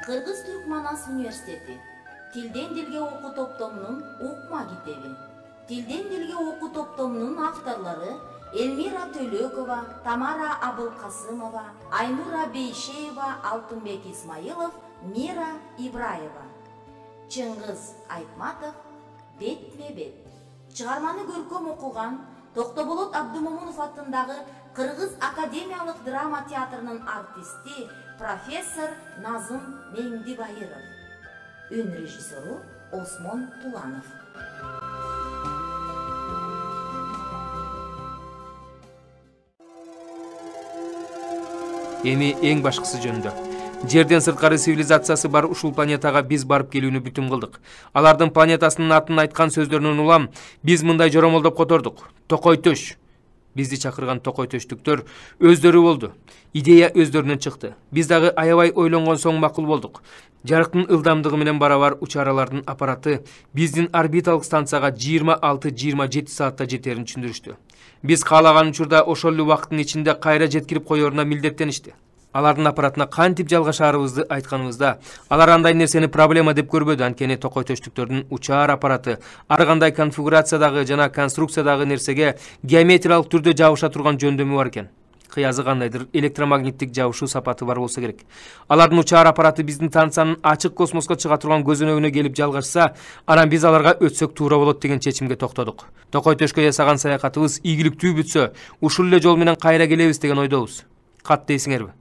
Кыргыз Түрк Манас университети Тилден дилге окуу топтомунун укма китеби. Тилден дилге окуу топтомунун авторлору Элмира Төлөкова, Тамара Абылкасымова, Айнура Бейшеева, Алтынбек Исмаилов, Мира Ибраева. Чыңгыз Айтматов, бетме-бет. Чыгарманы көркөм окуган Токтоболот Абдымомунов атындагы Кыргыз академиялык драма театрынын артисти профессор Назым Меңдибайыров. Үн режиссеру Осмон Туланов. Эми эң башкысы жөнүндө. Жерден сырткары цивилизациясы бар ушул планетага биз барып келүүнү бүтүн кылдык. Алардын планетасынын атын айткан сөздөрүнөн улам биз мындай жоромолдоп котордук. Токой төш. Бизди чакырган токой төштүктөр өздөрү болду. Идея өздөрүнөн чыкты. Биз дагы аябай ойлонгон соң макул болдук. Жарыктын ылдамдыгы менен барабар учаралардын аппараты биздин орбиталык станцияга 26-27 саатта жетерин түшүндүрүштү. Биз каалаган учурда ошол эле убакыттын ичинде кайра жеткирип коеруна милдеттеништи. Алардын аппаратына кантип жалгашарыбызды айтканыбызда, алар андай нерсени проблема деп көрбөдү, анткени токой төштүктөрдүн учар аппараты ар кандай конфигурациядагы жана конструкциядагы нерсеге геометриялык түрдө жабыша турган жөндөмү бар экен. Кыязы кандайдыр электромагниттик жабышуу сапаты бар болсо керек. Алардын учар аппараты биздин станциянын ачык космоско чыга турган көзөнөгүнө келип жалгашса, анан биз аларга өтсөк туура болот деген чечимге токтодук. Токой төшкө жасаган саякатыбыз ийгиликтүү бүтсө, ушул эле жол менен кайра келебиз деген ойдобуз. Кат дейсиңерби?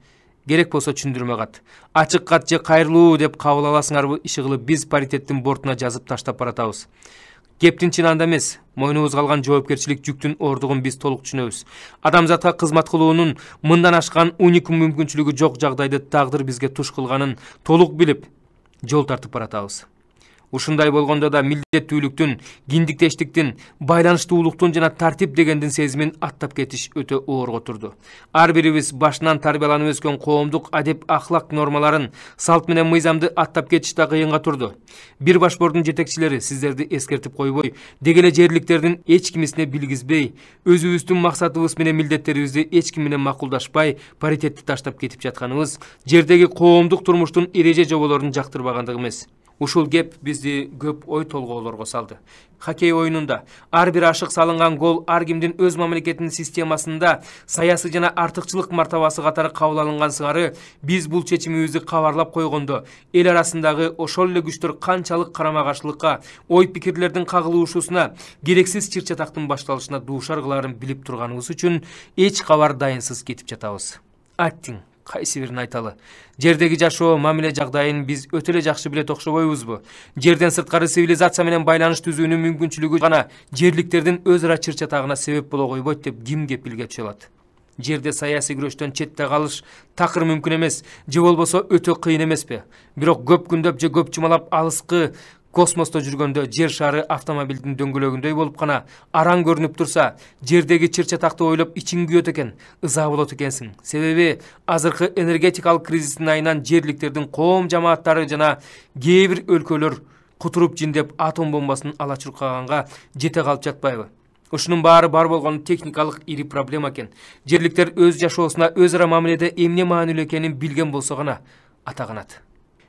Керек болсо түшүндүрмө кат. Ачык кат же кайрылуу деп кабыл аласыңарбы, иши кылып биз паритеттин бортуна жазып таштап баратабыз. Кептин чын анда эмес, мойнубузга алган жоопкерчилик жүктүн ордугун биз толук түшүнөбүз. Адамзатка кызмат кылуунун мындан ашкан уникум мүмкүнчүлүгү жок жагдайды тагдыр бизге туш кылганын толук билип, жол тартып баратабыз. Ушундай болгондо да милдеттүүлүктүн, киндиктештиктин, байланыштуулуктун жана тартип дегендин сезимин аттап кетиш өтө оорго турду. Ар бирибиз башынан тарбияланып өскөн коомдук адеп ахлак нормаларын, салт менен мыйзамды аттап кетиш да кыйынга турду. Бир башбордун жетекчилери сиздерди эскертип койбой, дегеле жерликтердин эч кимисине билгизбей, өзүбүздүн максатыбыз менен милдеттерибизди эч ким менен макулдашпай, паритетти таштап кетип жатканыбыз жердеги коомдук турмуштун эреже жоболорун жактырбагандыгы эмес. Ушул кеп бизди көп ой толгоолорго салды. Хоккей оюнунда ар бир ашык салынган гол ар кимдин өз мамлекетинин системасында саясий жана артыкчылык мартабасы катары кабыл алынган сыңары биз бул чечимибизди кабарлап койгондо эл арасындагы ошол эле күчтөр канчалык карама каршылыкка, ой пикирлердин кагылышуусуна, керексиз чыр-чатактын башталышына дуушар кыларын билип турганыбыз үчүн эч кабар дайынсыз кетип жатабыз. Аттиң кайсы бирин айталы. Жердеги жашоо мамиле жагдайын биз өтө эле жакшы билет окшобойбузбу? Жерден сырткары цивилизация менен байланыш түзүүнүн мүмкүнчүлүгү гана жерликтердин өз ара чыр-чатагына себеп боло койбойт деп ким кепилге түшө алат? Жерде саясий күрөштөн четте калыш такыр мүмкүн эмес, же болбосо өтө кыйын эмеспи? Бирок көп күндөп же көп жумалап алыскы космосто жүргөндө жер шары автомобилдин дөңгөлөгүндөй болуп гана араң көрүнүп турса, жердеги чыр-чатакты ойлоп ичиң күйөт экен, ыза болот экенсиң. Себеби азыркы энергетикалык кризистин айынан жерликтердин коом жамааттары жана кээ бир өлкөлөр кутуруп жиндеп атом бомбасын ала чуркаганга жете калып жатпайбы? Ушунун баары бар болгон техникалык ири проблема экен. Жерликтер өз жашоосуна өз ара мамиледе эмне маанилүү экенин билген болсо гана атаганат.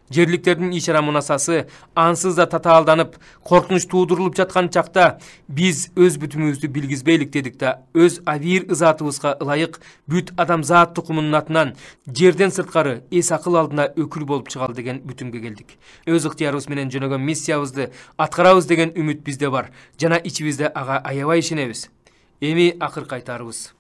Жерликтердин иш-чара мунасасы ансыз да татаалданып, коркунуч туудурулуп жаткан чакта биз өз бүтүмүбүздү билгизбейлик дедик да, өз авир ызаатыбызга ылайык бүт адамзат тукумунун атынан жерден сырткары эс акыл алдына өкүл болуп чыгалы деген бүтүмгө келдик. Өз ыктыярыбыз менен жөнөгөн миссиябызды аткарабыз деген үмүт бизде бар, жана ичибизде ага аябай ишенебиз. Эми акыркы айтарыбыз.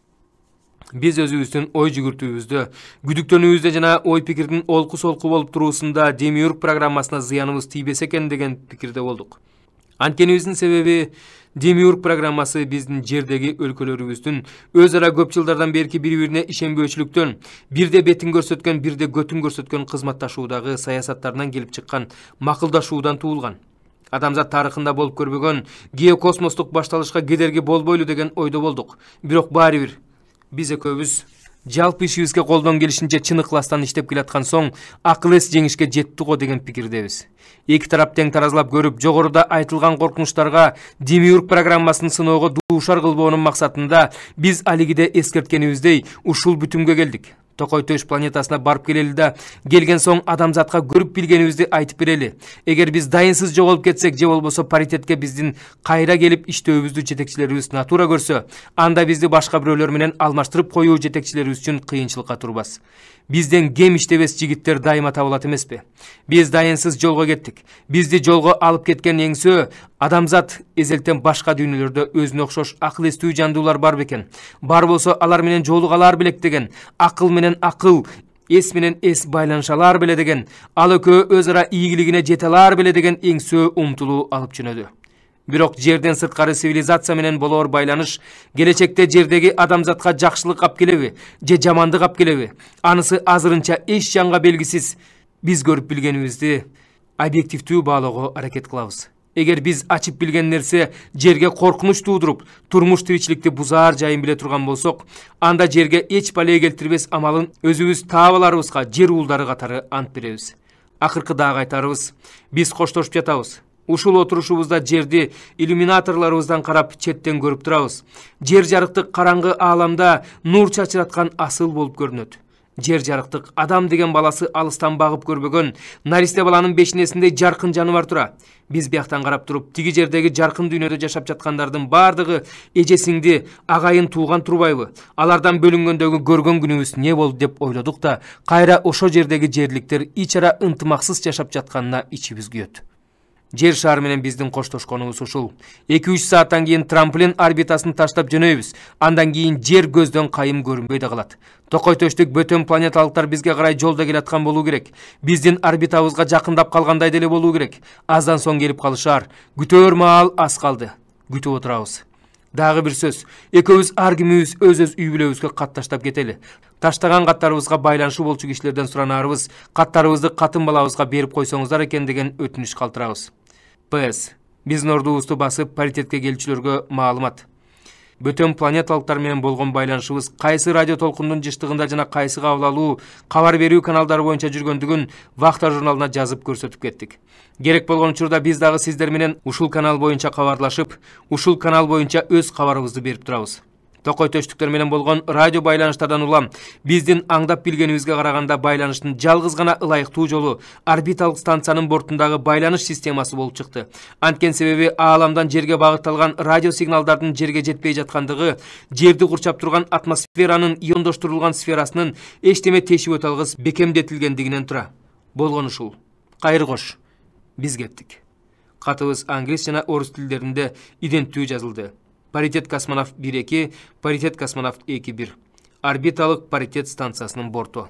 Биз өзүбүздүн ой жүгүртүүбүздө, күдүктөнүүбүздө жана ой пикирдин олку-солку болуп туруусунда Демиург программасына зыяныбыз тийбесе экен деген пикирде болдук. Анткенибиздин себеби Демиург программасы биздин жердеги өлкөлөрүбүздүн өз ара көп жылдардан берки бири-бирине ишенбөөчүлүктөн, бирде бетин көрсөткөн, бирде көтүн көрсөткөн кызматташуудагы саясаттарынан келип чыккан макулдашуудан туулган. Адамзат тарыхында болуп көрбөгөн геокосмостук башталышка кедерги болбойлу деген ойдо болдук. Бирок баары бир биз экөөбүз жалпы ишибизге колдон келишинче чын ыкластан иштеп келаткан соң акыл эс жеңишке жетти го деген пикирдебиз. Эки тарап тең таразылап көрүп, жогоруда айтылган коркунучтарга Демиург программасын сыноого дуушар кылбоонун максатында биз алигиде эскерткенибиздей ушул бүтүмгө келдик. Токой Төш планетасына барып келели да, келген соң адамзатка көрүп билгенибизди айтып берели. Эгер биз дайынсыз жоголуп кетсек, же болбосо паритетке биздин кайра келип иштөөбүздү жетекчилерибиз натура көрсө, анда бизди башка бирөөлөр менен алмаштырып коюу жетекчилерибиз үчүн кыйынчылыкка турбас. Бизден кем иштебес жигиттер дайыма табылат эмеспи? Биз дайынсыз жолго кеттик. Бизди жолго алып кеткен эңсөө адамзат эзелтен башка дүйнөлөрдө өзүнө окшош акыл эстүү жандуулар бар бекен. Бар болсо алар менен жолугалар белек деген. Акыл менен акыл, эс менен эс байланышалар беле деген. Ал экөө өз ара ийгилигине жете алар беле деген эңсөө умтулуу алып жөнөдү. Бирок жерден сырткары цивилизация менен болоор байланыш келечекте жердеги адамзатка жакшылык алып келеби, же жамандык алып келеби? Анысы азырынча эч жанга белгисиз. Биз көрүп билгенибизди объективдүү баалоого аракет кылабыз. Эгер биз ачып билген нерсе жерге коркунуч туудуруп, турмуш тиричиликти бузаар жайын биле турган болсок, анда жерге эч бале келтирбес амалын өзүбүз таап аларыбызга жер уулдары катары ант беребиз. Акыркы дагы айтарыбыз, биз коштошуп жатабыз. Ушул отурушубузда жерди иллюминаторлорубуздан карап четтен көрүп турабыз. Жер жарыктык караңгы ааламда нур чачыраткан асыл болуп көрүнөт. Жер жарыктык адам деген баласы алыстан багып көрбөгөн наристе баланын бешинесиндей жаркын жаныбар тура. Биз бияктан карап туруп, тиги жердеги жаркын дүйнөдө жашап жаткандардын бардыгы эже-сиңди, агайын тууган турбайбы? Алардан бөлүнгөндөгү көргөн күнүбүз не болду деп ойлодук да, кайра ошо жердеги жерликтер ич ара ынтымаксыз жашап жатканына ичибиз күйөт. Жер шары менен биздин коштошконубуз ушул. 2-3 сааттан кийин трамплин орбитасын таштап жөнөйбүз. Андан кийин жер көздөн кайым көрүнбөй да калат. Токой Төштүк бөтөн планеталыктар бизге карай жолдо келаткан болуу керек. Биздин орбитабызга жакындап калгандай деле болуу керек. Аздан соң келип калышар. Күтөөр маал аз калды. Күтүп отурабыз. Дагы бир сөз, экөөбүз ар кимибиз өз үй бүлөбүзгө кат таштап кетели. Таштаган каттарыбызга байланышы болчу кишилерден суранарыбыз, каттарыбызды катын балабызга берип койсоңуздар экен деген өтүнүч калтырабыз. ПС. Биздин ордубузду басып паритетке келчүлөргө маалымат. Бөтөн планеталыктар менен болгон байланышыбыз кайсы радио толкундун жыштыгында жана кайсы кабыл алуу, кабар берүү каналдары боюнча жүргөндүгүн Вахта журналына жазып көрсөтүп кеттик. Керек болгон учурда биз дагы сиздер менен ушул канал боюнча кабарлашып, ушул канал боюнча өз кабарыбызды берип турабыз. Токой Төштүктөр менен болгон радио байланыштардан улам биздин аңдап билгенибизге караганда байланыштын жалгыз гана ылайыктуу жолу орбиталык станциянын бортундагы байланыш системасы болуп чыкты. Анткен себеби ааламдан жерге багытталган радио сигналдардын жерге жетпей жаткандыгы, жерди курчап турган атмосферанын иондоштурулган сферасынын эчтеме тешип өтө алгыс бекемдетилгендигинен тура. Болгон ушул. Кайыр кош. Биз кеттик. Катыбыз англис жана орус тилдеринде иденттүү жазылды. Паритет космонавт 1-2, паритет космонавт 2-1. Орбиталык паритет станциясынын борту.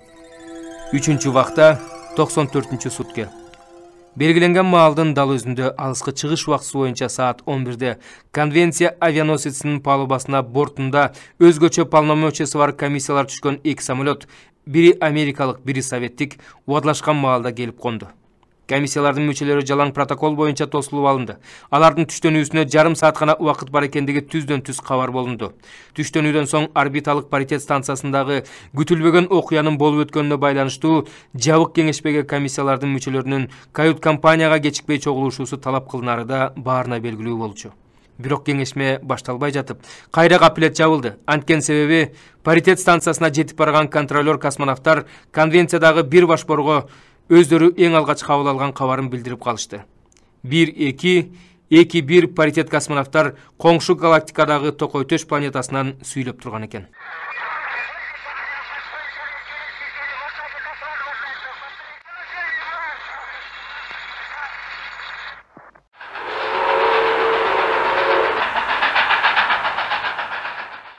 3-чү вакта 94-чү сутке. Белгиленген маалдын дал өзүндө алыскы чыгыш убактысы боюнча саат 11-де Конвенция авианосецинин палубасына бортунда өзгөчө полномочиясы бар комиссиялар түшкөн 2 самолет, бири америкалык, бири советтик, убадылашкан маалда келип конду. Комиссиялардын мүчөлөрү жалаң протокол боюнча тосулуп алынды. Алардын түштөнүүсүнө жарым саат гана убакыт бар экендиги түздөн-түз кабар болунду. Түштөнүүдөн соң орбиталык паритет станциясындагы күтүлбөгөн окуянын болуп өткөнүнө байланыштуу жабык кеңешпеге комиссиялардын мүчөлөрүнүн кают-компанияга кечикпей чогулушуусу талап кылынары да баарына белгилүү болчу. Бирок кеңешме башталбай жатып, кайра капилет жабылды. Анткен себеби паритет станциясына жетип барган контролер космонавттар конвенциядагы бир башборго өздөрү эң алгач кабыл алган кабарын билдирип калышты. 1-2, 2-1 паритет космонавттар коңшу галактикадагы Токой Төш планетасынан сүйлөп турган экен.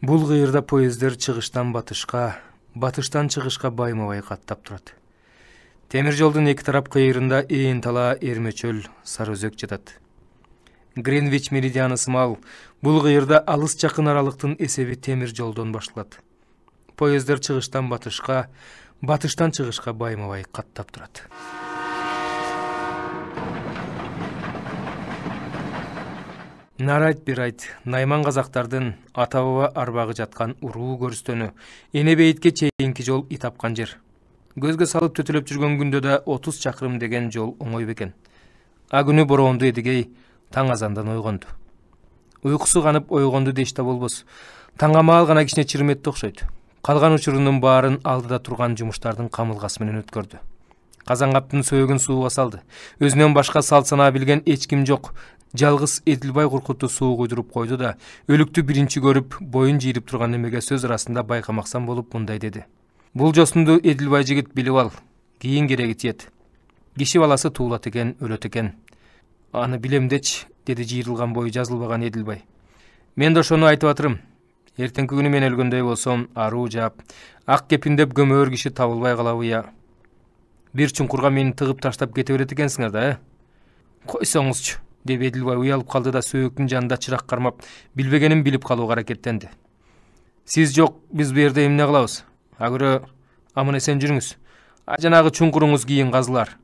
Бул кыйырда поездер чыгыштан батышка, батыштан чыгышка байма-бай каттап турат. Темир жолдун эки тарап кыйырында ээн тала эрмечөл сары өзөк жатат. Гринвич меридианы сымал, бул кыйырда алыс жакын аралыктын эсеби темир жолдон башталат. Поездер чыгыштан батышка, батыштан чыгышка байма-бай каттап турат. Нарайт бир айт, найман казактардын ата баба арбагы жаткан уруу көрүстөнү, эне бейитке чейинки жол итапкан жер. Көзгө салып төтөлөп жүргөн күндө да 30 чакырым деген жол оңой бекен. А күнү бороонду эдигей таң азандан ойгонду. Уйкусу канып ойгонду дешта болбос. Таңга маал гана кичине чирметти окшойт. Калган учурунун баарын алдыда турган жумуштардын камылгасы менен өткөрдү. Казангаптын сөөгүн сууга салды. Өзүнөн башка сал санаа билген эч ким жок. Жалгыз Эдилбай Куркуту суу куйдуруп койду да, өлүктү биринчи көрүп, боюн жийирип турган эмеге сөз арасында байкамаксан болуп мындай деди. Бул жосунду Эдилбай жигит билип ал, кийин кереги тиет. Киши баласы туулат экен, өлөт экен. Аны билем деч, деди жыйрылган бою жазылбаган Эдилбай. Мен да ошону айтып атырым. Эртеңки күнү мен өлгөндөй болсом, аруу жаап, ак кепиндеп көмөөр киши табылбай калабы я. Бир чуңкурга мени тыгып таштап кете берет экенсиңер да, Койсоңузчу, деп Эдилбай уялып калды да сөөктүн жанында чырак кармап, билбегенин билип калууга аракеттенди. Сиз жок, биз бу жерде эмне кылабыз? Агыры аман эсен жүрүңүз. Жанагы чуңкуруңуз кийин казылар.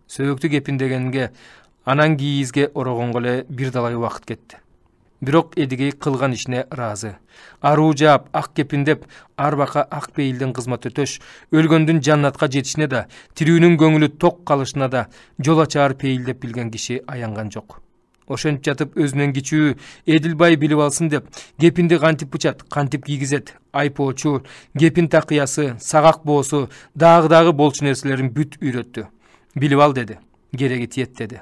Сөөктү кепиндегенге, анан кийизге орогонго эле бир далай убакыт кетти. Бирок Эдигей кылган ишине ыраазы. Аруу жаап, ак кепиндеп, арбака ак пейилден кызмат өтөш, өлгөндүн жаннатка жетишине да, тирүүнүн көңүлү ток калышына да жол ачаар пейилдеп билген киши аянган жок. Ошентип жатып өзүнөн кичүү Эдилбай билип алсын деп, кепинди кантип бычат, кантип кийгизет, айпоочу, кепин такыясы, сагак боосу, дагы болчу нерселерин бүт үйрөттү. Билип ал деди, кереги тиет деди.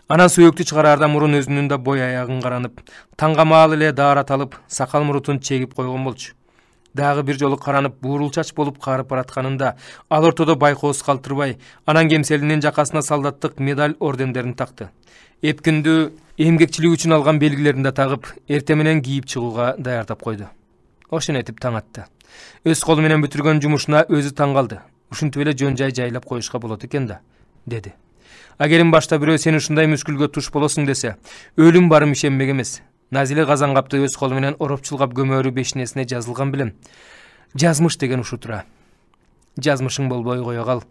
Анан сөөктү чыгараардан мурун өзүнүн да бой аягын каранып, таңга маал эле даараталып, сакал мурутун чегип койгон болчу. Дагы бир жолу каранып, буурул чач болуп карып баратканында, ал ортодо байкоос калтырбай, анан кемселинин жакасына солдаттык медаль ордендерин такты. Эпкүндү эмгекчилик үчүн алган белгилерин да тагып, эрте менен кийип чыгууга даярдап койду. Ошентип таң атты. Өз колу менен бүтүргөн жумушуна өзү таң калды. Ушинтип эле жөн жай жайлап коюшка болот экен да, деди. Агерим башта бирөө сен ушундай мүшкүлгө туш болосуң десе, өлүм барым ишенбек эмес. Назиле Казангапты өз колу менен ороп чулгап көмөрү бешинесине жазылган билем. Жазмыш деген ушу тура. Жазмышың болбой кое кал.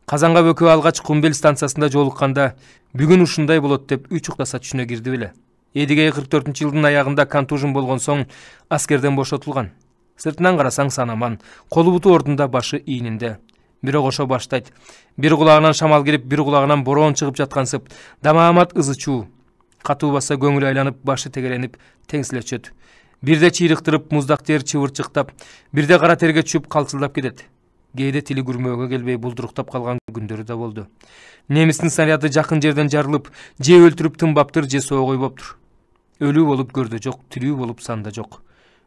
Казангап экөө алгач Кумбел станциясында жолукканда, бүгүн ушундай болот деп үч уктаса түшүнө кирди беле. Эдигей 44-жылдын аягында контужен болгон соң аскерден бошотулган. Сыртынан карасаң санаман, колу буту ордунда, башы ийнинде. Бирок ошо баштайт. Бир кулагынан шамал кирип, бир кулагынан бороон чыгып жаткансып, дамаамат ызычуу. Катуу баса көңүлү айланып, башы тегеленип, теңсилечөт. Бирде чыйрыктырып, муздак тер чыбырчыктап, бирде кара терге чүп калчылдап кетет. Кээде тили күрмөөгө келбей булдуруктап калган күндөрү да болду. Немистин снаряды жакын жерден жарылып, же өлтүрүп тынбаптыр, же соогой болуптур. Өлүү болуп көрдө жок, тирүү болуп санда жок.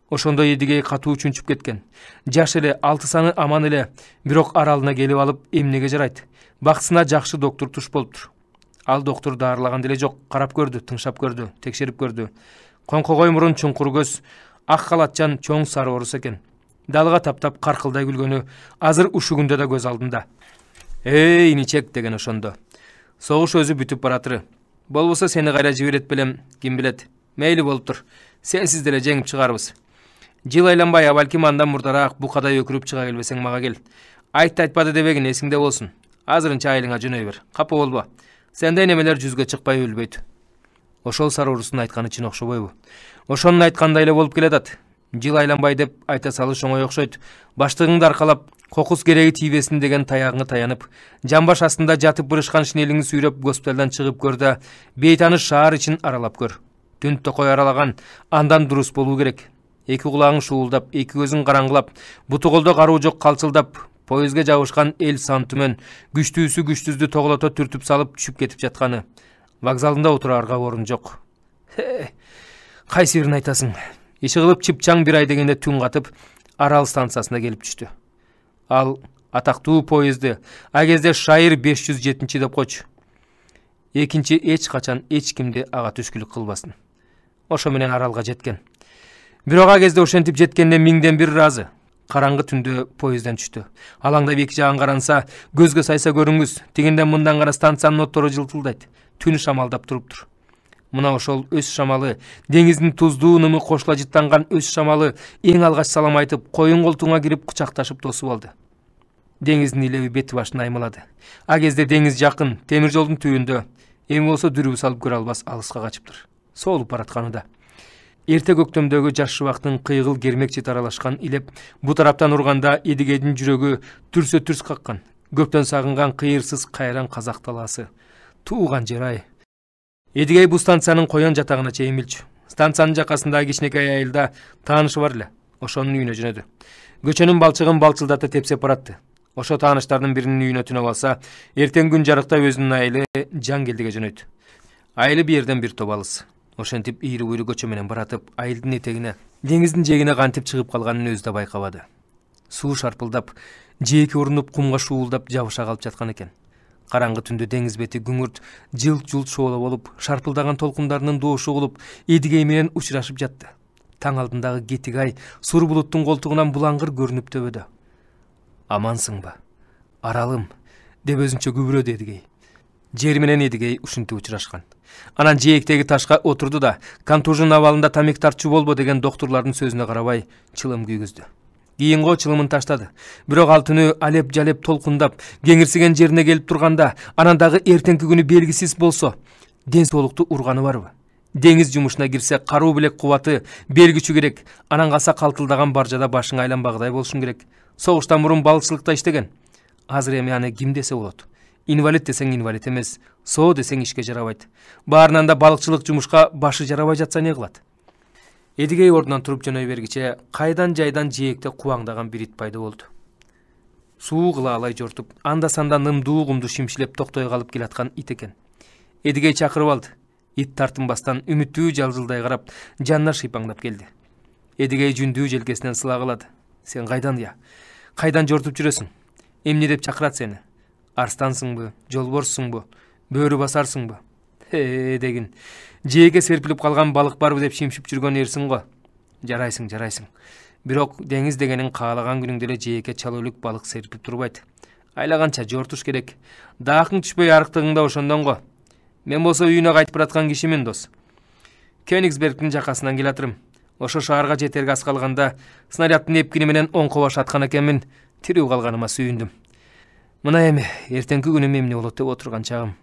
Ошондо Эдигей катуу чүнчүп кеткен. Жаш эле, 6 саны аман эле, бирок аралына келип алып эмнеге жарайт? Баксына жакшы доктор туш болуптур. Ал доктор даарылаган деле жок, карап көрдү, тыңшап көрдү, текшерип көрдү. Коңкогой мурун, чуңкур көз, ак халатчан чоң сары орус экен. Далга таптап каркылдай күлгөнү азыр ушу күндө да көз алдында. Эй, иничек деген ошондо. Согуш өзү бүтүп баратыры. Болбосо сени кайра жиберет белем, ким билет. Мейли болуптур. Сенсиз деле жеңип чыгарбыз. Жыл айланбай, балким андан мурдараак букадай өкүрүп чыга келбесең мага кел. Айтты айтпады дебегин, эсиңде болсун. Азырынча айылыңа жөнөй бер. Капа болбо. Сендей немелер жүзгө чыкпай өлбөйт. Ошол сары орустун айтканы чын окшобойбу? Ошонун айткандай эле болуп келатат. Жыл айланбай деп айта салыш оңой окшойт. Баштыгыңды аркалап, кокус кереги тийбесин деген таягыңы таянып, жамбаш астында жатып бурушкан шинелиңди сүйрөп госпиталдан чыгып көр да, бейтаныш шаар ичин аралап көр. Түн токой аралаган, андан дурус болуу керек. Эки кулагың шуулдап, эки көзүң караңгылап, буту колдо каруу жок калчылдап, поездге жабышкан эл сан түмөн, күчтүүсү күчтүздү тоглото түртүп салып түшүп кетип жатканы. Вокзалында отураарга орун жок. Кайсы бирин айтасың? Иши кылып чыпчаң бир ай дегенде түн катып, Арал станциясына келип түштү. Ал атактуу поезди а кезде Шайыр 507 деп койчу. Экинчи эч качан эч кимди ага түшкүлүк кылбасын. Ошо менен Аралга жеткен. Бирок а кезде ошентип жеткенде миңден бир ыраазы. Караңгы түндө поездден түштү. Алаңдап эки жагын каранса, көзгө сайса көрүңүз, тигинден мындан кара станциянын оттору жылтылдайт. Түн шамалдап туруптур. Мына ошол өз шамалы, деңиздин туздуу нымы кошула жыттанган өз шамалы эң алгач салам айтып, коюн колтуңа кирип кучакташып тосуп алды. Деңиздин илеби бети башын аймалады. А кезде деңиз жакын, темир жолдун түбүндө. Эми болсо дүрүбү салып көрө албас алыска качыптыр. Соолуп баратканында. Эрте көктөмдөгү жаш шубактын кыйгыл кермекчи таралашкан илеп, бу тараптан урганда Эдигейдин жүрөгү түрсө-түрс каккан. Көптөн сагынган кыйырсыз кайран казак талаасы. Тууган жер-ай. Эдигей бу станциянын коен жатагына чейин билчү. Станциянын жакасындагы кичинекей айылда таанышы бар эле. Ошонун үйүнө жөнөдү. көчөнүн балчыгын балчылдата тепсеп баратты. Ошо тааныштардын биринин үйүнө түнөп алса, эртең күн жарыкта өзүнүн айылы Жангелдиге жөнөйт. Айылы бир жерден бир топ алыс. Ошентип ийри буйру көчө менен баратып, айылдын этегине, деңиздин жээгине кантип чыгып калганын өзү да байкабады. Суу шарпылдап, жээки урунуп, кумга шуулдап жабыша калып жаткан экен. Караңгы түндө деңиз бети күңүрт, жылт-жылт шооло болуп, шарпылдаган толкундарынын доошу угулуп, Эдигей менен учурашып жатты. Таң алдындагы кетик ай сур булуттун колтугунан булаңгыр көрүнүп төбөдө. Амансыңбы, аралым, деп өзүнчө күбүрөдү Эдигей. Жер менен Эдигей ушинтип учурашкан. Анан жээктеги ташка отурду да, контужен абалында тамек тартчу болбо деген доктурлардын сөзүнө карабай чылым күйгүздү. Кийин чылымын таштады. Бирок ал түнү алеп-жалеп толкундап, кеңирсиген жерине келип турганда, анан дагы эртеңки күнү белгисиз болсо, ден соолукту урганы барбы? Деңиз жумушуна кирсе, каруу билек кубаты, бел күчү керек. Анан калса калтылдаган баржада башың айланбагыдай болушуң керек. Согуштан мурун балыкчылыкта иштеген. Азыр эми аны ким десе болот? Инвалид десең инвалид эмес, соо десең ишке жарабайт. Баарынан да балыкчылык жумушка башы жарабай жатса не кылат? Эдигей ордунан туруп жөнөй бергиче, кайдан жайдан жээкте кубаңдаган бир ит пайда болду. Суу кылаалай жортуп, анда-санда нымдуу кумду шимшилеп токтой калып келаткан ит экен. Эдигей чакырып алды. Ит тартынбастан үмүттүү жалжылдай карап, жанына шыйпаңдап келди. Эдигей жүндүү желкесинен сылагылады. Сен кайдан я? Кайдан жортуп жүрөсүң? Эмне деп чакырат сени? Арстансыңбы, жолборсуңбу, бөрү басарсыңбы? Дегин. Жээге серпилип калган балык барбы деп шимшип жүргөн эрсиң го. Жарайсың. Бирок деңиз дегенин каалаган күнүңдө эле жээкке чалуулук балык серпип турбайт. Айлаганча жортуш керек. Даакың түшпөй арыктыгыңда ошондон го. Мен болсо үйүнө кайтып бараткан кишимин, дос. Кёнигсбергдин жакасынан келатырым. Ошо шаарга жетерге аз калганда снаряддын эпкини менен оңко баш аткан экенмин. Тирүү калганыма сүйүндүм. Мына эми эртеңки күнү эмне болот деп отурган чагым.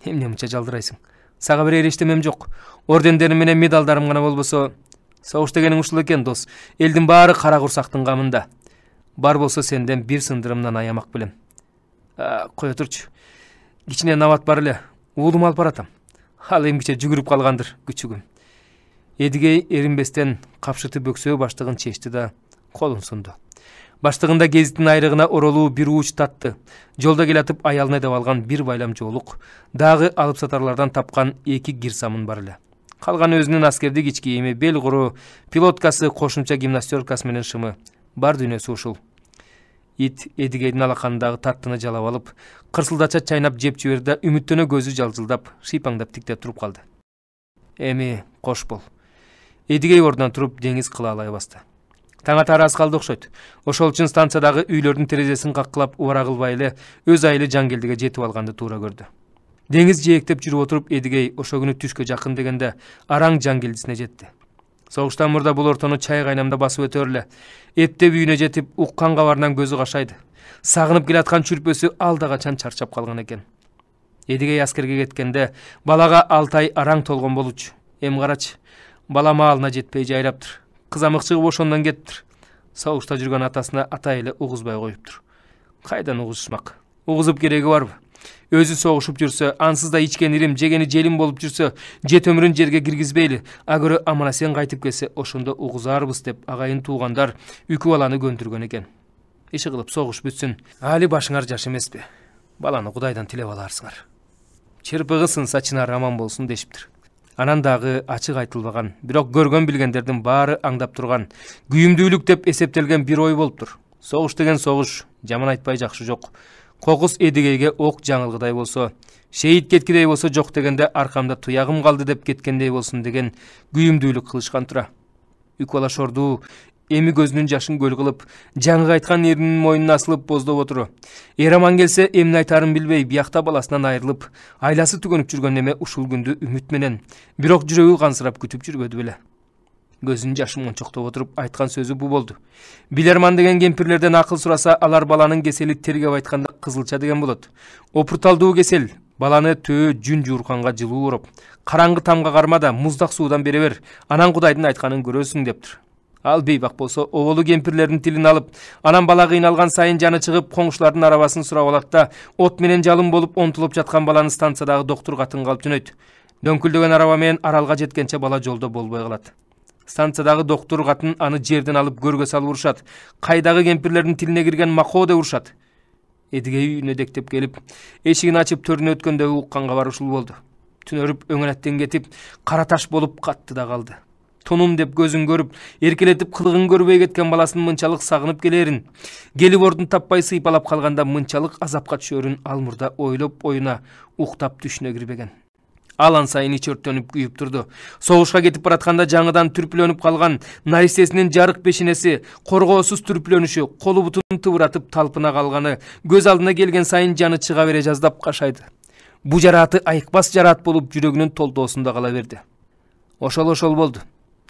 Эмне мынча жалдырайсың? Сага берер эчтемем жок. Ордендерим менен медалдарым гана болбосо, согуш дегениң ушул экен, дос. Элдин баары кара курсактын камында. Бар болсо сенден бир сындырымдан аямак билем. Кое турчу. Кичине набат бар эле. Уулум алып баратам. Ал эмгиче жүгүрүп калгандыр, күчүгүм. Эдигей эринбестен капшыты бөксөө баштыгын чечти да колун сунду. Баштыгында гезиттин айрыгына оролуу бир ууч татты. Жолдо келатып аялына деп алган бир байлам жоолук, дагы алып сатарлардан тапкан 2 гирсамын бар эле. Калган өзүнүн аскердик ич кийими, бел куру, пилоткасы, кошумча гимнастеркасы менен шымы. Бар дүйнөсү ушул. Ит Эдигейдин алаканындагы таттыны жалап алып, кырсылдача чайнап жеп жиберди да үмүттөнө көзү жалжылдап, шыйпаңдап тиктеп туруп калды. Эми кош бол. Эдигей ордунан туруп деңиз кылаалай басты. Таң атары аз калды окшойт. Ошол үчүн станциядагы үйлөрдүн терезесин каккылап убара кылбай эле өз айылы Жангелдиге жетип алганды туура көрдү. Деңиз жээктеп жүрүп отуруп Эдигей ошо күнү түшкө жакын дегенде араң Жангелдисине жетти. Согуштан мурда бул ортону чай кайнамда басып өтөр эле. Эптеп үйүнө жетип, уккан кабарынан көзү кашайды. Сагынып келаткан чүрпөсү алда качан чарчап калган экен. Эдигей аскерге кеткенде балага 6 ай араң толгон болчу. Эми карачы, бала маалына жетпей жайраптыр. Кызамык чыгып ошондон кеттир. Согушта жүргөн атасына ата эле угузбай коюптур. Кайдан угузушмак? Угузуп кереги барбы? Өзү согушуп жүрсө, ансыз да ичкен ирим, жегени желим болуп жүрсө, жет өмүрүн жерге киргизбейли. Агыры амана сен кайтып келсе, ошондо угузарбыз деп агайын туугандар үкү баланы көндүргөн экен. Иши кылып согуш бүтсүн. Али башыңар жаш эмеспи? Баланы Кудайдан тилеп аларсыңар. Чырпыгы сынса чынар аман болсун дешиптир. Анан дагы ачык айтылбаган, бирок көргөн билгендердин баары аңдап турган, күйүмдүүлүк деп эсептелген бир ой болуптур. Согуш деген согуш, жаман айтпай жакшы жок. Кокус Эдигейге ок жаңылгыдай болсо, шейит кеткидей болсо жок дегенде аркамда туягым калды деп кеткендей болсун деген күйүмдүүлүк кылышкан тура. Үк бала шордуу эми көзүнүн жашын көл кылып, жаңы айткан эринин мойнуна асылып боздоп отуру. Эр аман келсе, эмне айтарын билбей, биякта баласынан айрылып, айласы түгөнүп жүргөн неме ушул күндү үмүт менен, бирок жүрөгү кансырап күтүп жүрбөдү беле. Көзүнүн жашын мончоктоп отуруп айткан сөзү бу болду. Билерман деген кемпирлерден акыл сураса, алар баланын кесели тергеп айтканда кызылча деген болот. Опурталдуу кесел, баланы төө жүн жуурканга жылуу уруп, караңгы тамга кармада, муздак суудан бере бер, анан Кудайдын айтканын көрөсүң дептир. Ал бейбак болсо, оболу кемпирлердин тилин алып, анан бала кыйналган сайын жаны чыгып, коңшулардын арабасын сурап алат да, от менен жалын болуп онтулуп жаткан баланы станциядагы доктур катынга алып жөнөйт. Дөңкүлдөгөн араба менен аралга жеткенче бала жолдо болбой калат. Станциядагы доктор катын аны жерден алып көргө салып урушат. Кайдагы кемпирлердин тилине кирген макоо деп урушат. Эдиге үйүнө дектеп келип, эшигин ачып төрүнө өткөндө уккан кабар ушул болду. Түнөрүп өңөнөттен кетип, кара таш болуп катты да калды. Тонум деп көзүн көрүп, эркелетип кылыгын көрбөй кеткен баласын мынчалык сагынып келерин, келип ордун таппай сыйпалап калганда мынчалык азапка түшөрүн ал мурда ойлоп оюна уктап түшүнө кирбеген. Алан сайын ич өрттөнүп күйүп турду. Согушка кетип баратканда жаңыдан түрпүлөнүп калган наристесинин жарык пешенеси, коргоосуз түрпүлөнүшү, колу бутун тыбыратып талпына калганы көз алдына келген сайын жаны чыга бере жаздап кашайды. Бу жарааты айыкпас жараат болуп жүрөгүнүн толтоосунда кала берди. Ошол болду.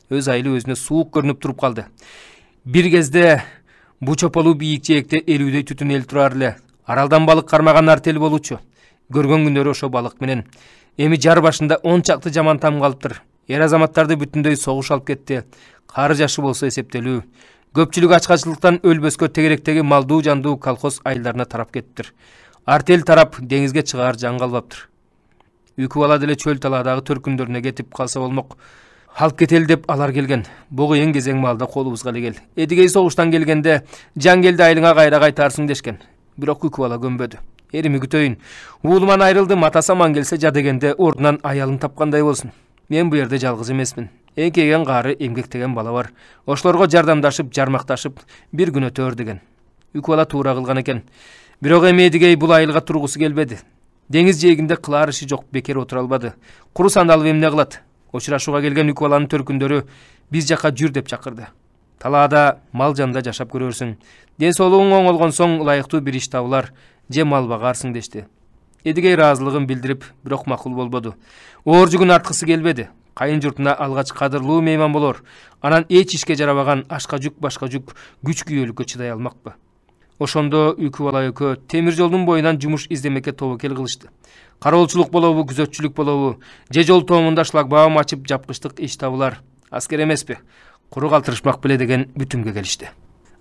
Өз айылы өзүнө суук көрүнүп туруп калды. Бир кезде бу чополуу бийик жээкте элүүдөй түтүн эл турар эле. Аралдан балык кармаган артел болучу. Көргөн күндөрү ошо балык менен. Эми жар башында 10 чакты жаман там калыптыр. Эр азаматтарды бүтүндөй согуш алып кетти. Кары жашы болсо эсептелүү. Көпчүлүк ачкачылыктан өлбөскө тегеректеги малдуу жандуу колхоз айылдарына тарап кеттир. Артел тарап деңизге чыгаар жан калбаптыр. Үкү бала деле чөл талаадагы төркүндөрүнө кетип калса болмок. Алып кетели деп алар келген. Богу эң кезең малда колубузга эле кел. Эдигей согуштан келгенде жан келди айылыңа кайра кайтарсың дешкен. Бирок үкү бала көнбөдү. Эрими күтөйүн. Уулуман айрылдым, атасы аман келсе жа дегенде ордунан аялын тапкандай болсун. Мен бу жерде жалгыз эмесмин. Эңкейген кары, эмгектеген бала бар. Ошолорго жардамдашып, жармакташып бир күн өтөр деген. Үкү бала туура кылган экен. Бирок эми Эдигей бул айылга тургусу келбеди. Деңиз жээгинде кылар иши жок, бекер отура албады. Куру сандалып эмне кылат? Очурашууга келген үкү баланын төркүндөрү биз жака жүр деп чакырды. Талаада мал жанында жашап көрөрсүң. Ден соолугуң оңолгон соң ылайыктуу бир иш табылар, же мал багарсың дешти. Эдигей ыраазылыгын билдирип, бирок макул болбоду. Оор жүгүн арткысы келбеди. Кайын журтуна алгач кадырлуу мейман болор. Анан эч ишке жарабаган ашка жүк, башка жүк күч күйөөлүккө чыдай алмакпы. Ошондо үкү бала экөө темир жолдун боюнан жумуш издемекке тобокел кылышты. Кароолчулук болобу, күзөтчүлүк болобу, же жол тоомунда шлагбаум ачып жапкычтык иш табылар. Аскер эмеспи? Куру калтырышмак беле деген бүтүмгө келишти.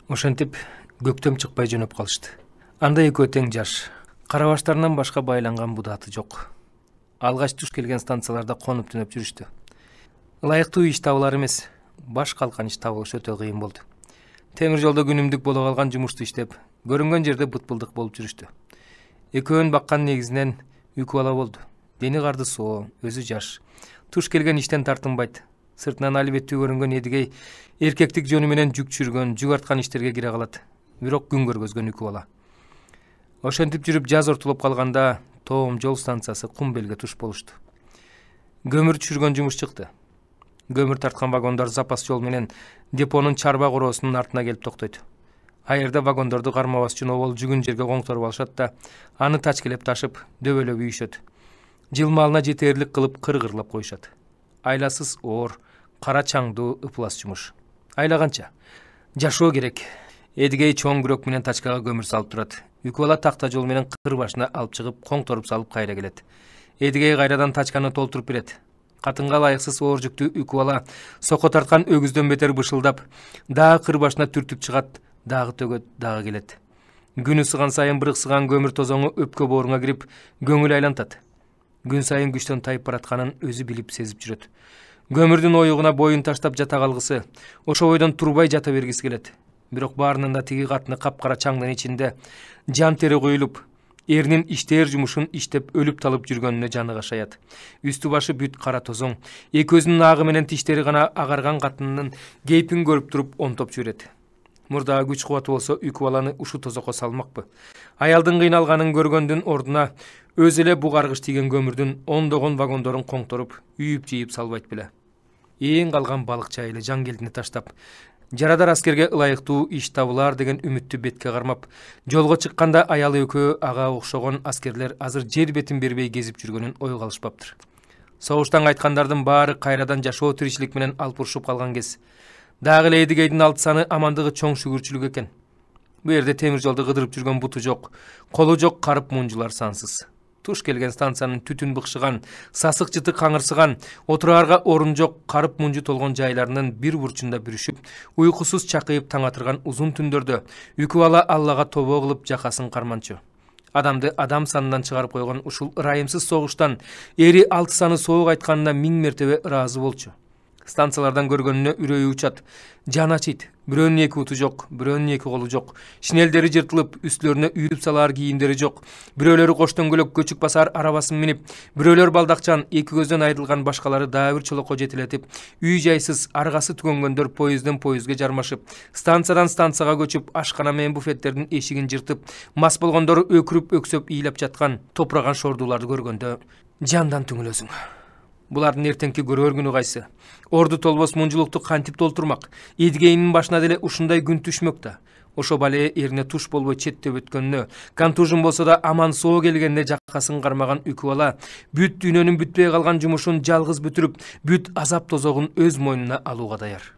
Ошентип көктөм чыкпай жөнөп калышты. Анда экөө тең жаш. Карабаштарынан башка байланган будаты жок. Алгач туш келген станцияларда конуп түнөп жүрүштү. Ылайыктуу иш табылар эмес, баш калкан иш табылыш өтө кыйын болду. Темир жолдо күнүмдүк боло калган жумушту иштеп, көрүнгөн жерде бытпылдык болуп жүрүштү. Экөөнүн баккан негизинен үкү бала болду. Дени карды соо, өзү жаш. Туш келген иштен тартынбайт. Сыртынан албеттүү көрүнгөн Эдигей эркектик жөнү менен жүк чүргөн, жүк арткан иштерге кире калат. Бирок күн көргөзгөн үкү бала. Ошентип жүрүп жаз ортолоп калганда тоом жол станциясы Кумбелге туш болушту. Көмүр түшүргөн жумуш чыкты. Көмүр тарткан вагондар запас жол менен депонун чарба короосунун артына келип токтойт. Айырда вагондорду кармабас үчүн обол жүгүн жерге коңторуп алышат да, аны тачкелеп ташып, дөбөлөп үйүшөт. Жыл малына жетерлик кылып кыргырлап коюшат. Айласыз оор, кара чаңдуу ыплас жумуш. Айлаганча жашоо керек. Эдигей чоң күрөк менен тачкага көмүр салып турат. Үкү бала такта жол менен кыр башына алып чыгып, коңторуп салып кайра келет. Эдигей кайрадан тачканы толтуруп берет. Катынга ылайыксыз оор жүктү үкү бала сoko тарткан өгүздөн бетер бышылдап, дагы кыр башына түртүп чыгат, дагы төгөт, дагы келет. Күн ысыган сайын бырыксыган көмүр тозоңу өпкө бооруңа кирип, көңүл айлантат. Күн сайын күчтөн тайып баратканын өзү билип сезип жүрөт. Көмүрдүн оюгуна боюн таштап жата калгысы, ошо бойдон турбай жата бергиси келет. Бирок баарынан да тиги катыны капкара чаңдын ичинде жан тери куюлуп, эринин иштээр жумушун иштеп өлүп талып жүргөнүнө жаны кашаят. Үстү башы бүт кара тозоң, эки көзүнүн агы менен тиштери гана агарган катынынын кейпин көрүп туруп онтоп жүрөт. Мурдагы күч кубаты болсо үкү баланы ушу тозокко салмакпы. Аялдын кыйналганын көргөндүн ордуна өзү эле бугаргыч тийген көмүрдүн ондогон вагондорун коңторуп, үйүп-жийип салбайт беле. Эң калган балыкчы айылы Жангелдини таштап, жарадар аскерге ылайыктуу иш табылар деген үмүттү бетке кармап, жолго чыкканда аялы экөө ага окшогон аскерлер азыр жер бетин бербей кезип жүргөнүн ойго алышпаптыр. Согуштан кайткандардын баары кайрадан жашоо тиричилик менен алпурушуп калган кез. Дагы эле Эдигейдин алты саны амандыгы чоң шүгүрчүлүк экен. Бу жерде темир жолду кыдырып жүргөн буту жок, колу жок карып мунжулар сансыз. Туш келген станциянын түтүн быкшыган, сасык жыты каңырсыган, отураарга орун жок карып мунжу толгон жайларынын бир бурчунда бүрүшүп, уйкусуз чакыйып таң атырган узун түндөрдө үкү бала Аллага тобо кылып жакасын карманчу. Адамды адам санынан чыгарып койгон ушул ырайымсыз согуштан эри алты саны соок айтканына 1000 мертебе ыраазы болчу. станциялардан көргөнүнө үрөйү учат, жаны ачыйт. Бирөөнүн эки уту жок, бирөөнүн эки колу жок. Шинелдери жыртылып, үстүлөрүнө үйүп салаар кийимдери жок. Бирөөлөрү коштөңгөлөк көчүк басар арабасын минип, бирөөлөр балдакчан, эки көздөн айрылган, башкалары дагы бир чолокко жетелетип, үй жайсыз, аргасы түгөнгөндөр поездден поездге жармашып, станциядан станцияга көчүп, ашкана менен буфеттердин эшигин жыртып, мас болгондору өкүрүп өксөп ыйлап жаткан, топураган шордууларды көргөндө жандан түңүлөсүң. Булардын эртеңки көрөр күнү кайсы? Орду толбос мунжулукту кантип толтурмак? Эдигейинин башына деле ушундай күн түшмөк да. Ошо бале эрине туш болбой четтеп өткөнүнө, кантужин болсо да аман соо келгенде жакасын кармаган үкү бала, бүт дүйнөнүн бүтпөй калган жумушун жалгыз бүтүрүп, бүт азап тозогун өз мойнуна алууга даяр.